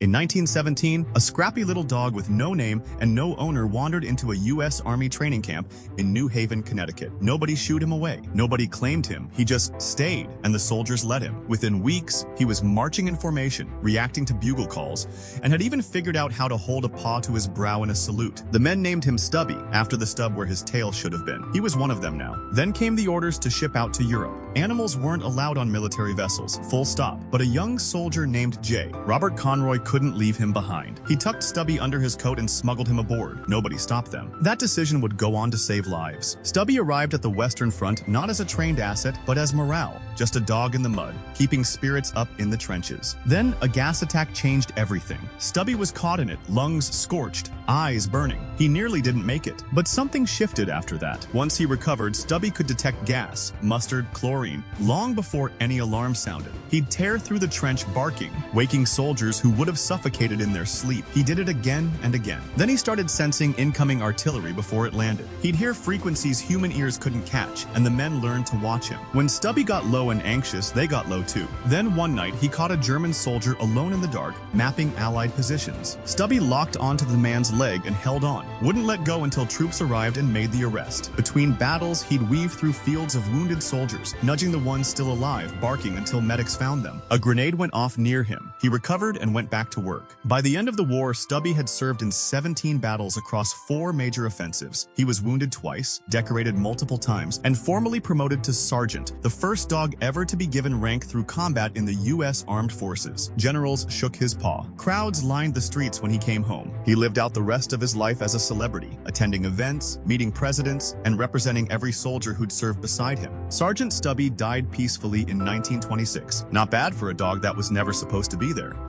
In 1917, a scrappy little dog with no name and no owner wandered into a U.S. Army training camp in New Haven, Connecticut. Nobody shooed him away. Nobody claimed him. He just stayed, and the soldiers let him. Within weeks, he was marching in formation, reacting to bugle calls, and had even figured out how to hold a paw to his brow in a salute. The men named him Stubby, after the stub where his tail should have been. He was one of them now. Then came the orders to ship out to Europe. Animals weren't allowed on military vessels, full stop. But a young soldier named Jay, Robert Conroy, couldn't leave him behind. He tucked Stubby under his coat and smuggled him aboard. Nobody stopped them. That decision would go on to save lives. Stubby arrived at the Western Front not as a trained asset, but as morale, just a dog in the mud, keeping spirits up in the trenches. Then a gas attack changed everything. Stubby was caught in it, lungs scorched, eyes burning. He nearly didn't make it. But something shifted after that. Once he recovered, Stubby could detect gas, mustard, chlorine, long before any alarm sounded. He'd tear through the trench barking, waking soldiers who would have suffocated in their sleep. He did it again and again. Then he started sensing incoming artillery before it landed. He'd hear frequencies human ears couldn't catch, and the men learned to watch him. When Stubby got low and anxious, they got low too. Then one night, he caught a German soldier alone in the dark, mapping Allied positions. Stubby locked onto the man's leg and held on, wouldn't let go until troops arrived and made the arrest. Between battles, he'd weave through fields of wounded soldiers, nudging the ones still alive, barking until medics found them. A grenade went off near him. He recovered and went back to work. By the end of the war, Stubby had served in 17 battles across 4 major offensives. He was wounded twice, decorated multiple times, and formally promoted to sergeant, the first dog ever to be given rank through combat in the U.S. Armed Forces. Generals shook his paw. Crowds lined the streets when he came home. He lived out the rest of his life as a celebrity, attending events, meeting presidents, and representing every soldier who'd served beside him. Sergeant Stubby died peacefully in 1926. Not bad for a dog that was never supposed to be there.